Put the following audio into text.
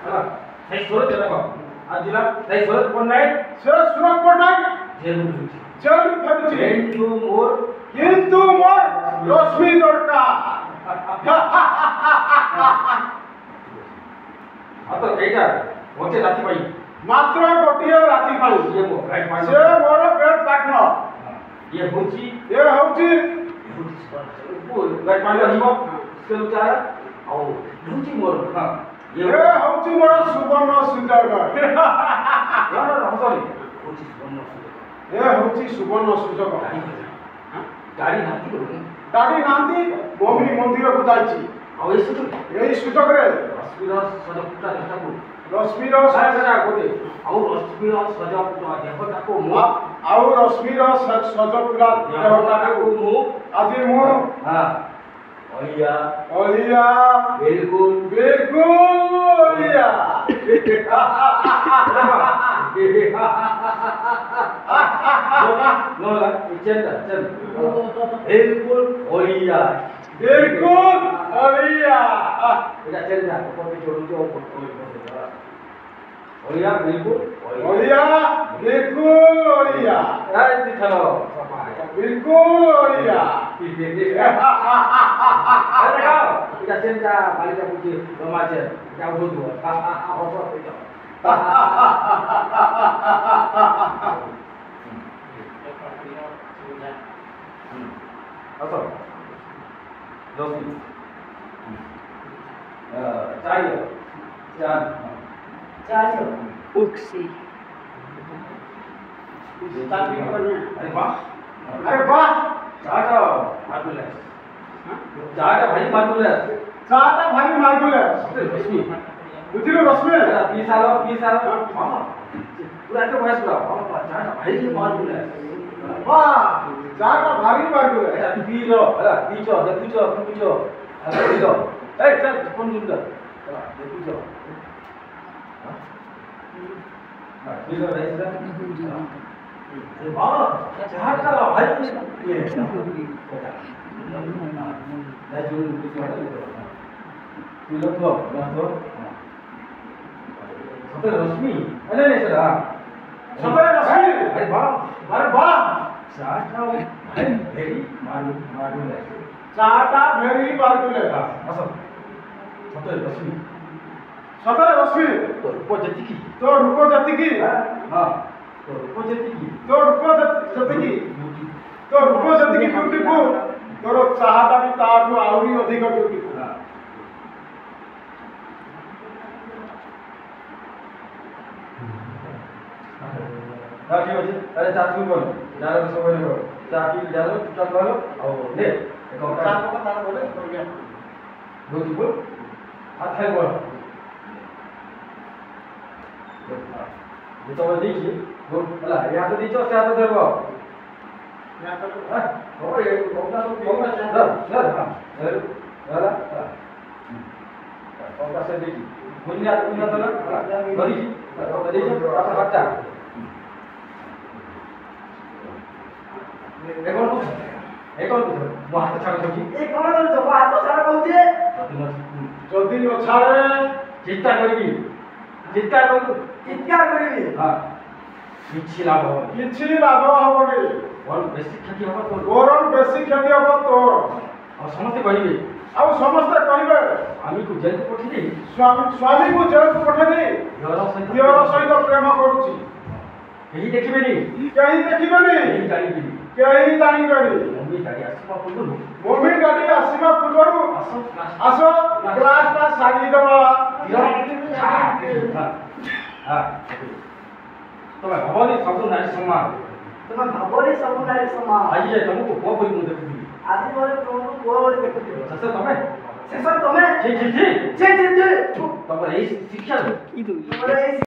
ହେଲା ସେଇ ସୁରତ ଦେଖ ଆଉ ଜିଲ୍ଲା ସେଇ ସୁରତ ପଣ୍ଡାଏ ସେ ସୁରତ ପଟ୍ଟନାୟକ ଜେଲରୁ ଫେରୁଛି କିନ୍ତୁ ମୋର ରଶ୍ମି ଦରକାର ଆଉ ତ ଏଇଟା ଗୋଟେ ରାତି ପାଇଁ ମାତ୍ର ଗୋଟିଏ ରାତି ପାଇଁ ଇଏ ମୋ ଫ୍ଲାଇଟ୍ ପାଇଁ ସେ ମୋର ବେଡ୍ ପାର୍ଟନର ଇଏ ହଉଛି ଫ୍ଲାଇଟ୍ ପାଇଁ ଯିବ ସେ ଚାର ଆଉ ହଉଛି ମୋର ହଁ ଏ ହଉଛି ମୋର ସୁବର୍ଣ୍ଣ ସୁଯୋଗ ହସନି ଏ ହଉଛି ସୁବର୍ଣ୍ଣ ସୁଯୋଗ ଗାଡ଼ି ନାହାନ୍ତି କରୁ ଗାଡ଼ି ନାହାନ୍ତି ମମି ମନ୍ଦିରକୁ ଯାଇଛି ଆଉ ଏଇ ସୁଯୋଗରେ ରଶ୍ମିର ସଜପୁଟା ଦେହଟାକୁ ରଶ୍ମିର ଗୋଟେ ଆଉ ରଶ୍ମିର ସଜପୁଟା ଦେହଟାକୁ ମୁଁ ଆଉ ରଶ୍ମିର ସଜପୁରା ଦେହଟାକୁ ମୁଁ ଆଜି ମୁଁ ହଁ ଅଳିଆ ବିଲକୁଲ ଅଳିଆ no la chenda बिल्कुल ओलिया এটা chenda ऊपर पे जोड़ दो ओलिया बिल्कुल ओलिया यार दिखाओ बिल्कुल ओलिया अरे खाओ এটা chenda বালিটা বুঝি রমাছে যাও বুঝো অবশ্য এটা असो लोगी चाहिए उक्सी अरे वाह चाटा भाई मार्गुलस रश्मि बुझिलो रश्मि पीसालो मामा पूरा तो बयस पूरा चाटा भाई मार्गुलस वाह जाटा भारी मार्गुलस এটা পিলো হলা পিচো দেখুচো হলা পিলো এই চল কোন সুন্দর হলা দেখুচো হ্যাঁ পিলো রাইসরা এ বাবা চাটা ভাই ये না জুন কিছু হটা পিলো তো না তো সতে রশ্মি আরে নে সেটা সতে রশ্মি আরে বাহ चाटा भेरी मार्गुलस जाटा भेरी मार्गुलस असो सतरे रश्मि तो रूप जतिकी तो रूप जतिकी हां तो रूप जतिकी ब्यूटीफुल तोर चाहटा भी ताठू आउरी अधिक ब्यूटीफुल हां ठीक अछि अरे चाचू बोल जानो तो सब बोलो चाकी जानो चल बोलो और ले एक और चाको का तार बोले तो गया ब्यूटीफुल हाथ है बोल ये तो देखिए बोल हला यहाँ तो दीचो से हाथ धरबो यहाँ तो हां हो ये कोना तो कोना चल हां हला कोना से देखी बुनिया तो ना बड़ी तो देखिए आप हटा एक और वो हाथ छाड़ दो ए कौन कर जो हाथ सारा कहउजे जल्दी न छाड़े चित्कार करबी हां किछि लाभ हो हबनी और बेसी क्षति हो तो गरम बेसी क्षति हब तोर और समस्त कहिबे आउ समस्त कहिबे आमी को जेल को पठी दे स्वामी को जेल को पठे दे दियर सहित प्रेम करूची केही देखिबेनी केही देखिबेनी केही जानिबेनी मम्मी गाड़ी आसीबा पूर्वरु आसो क्लास ता साड़ी दवा हां तमे भवानी सब नारी सम्मान आज जे तुमको को कोई मुंह देखबी आज बोले तुमको को बोले देखबी ससे तमे जी तमे ए शिक्षा दो तुम्हारे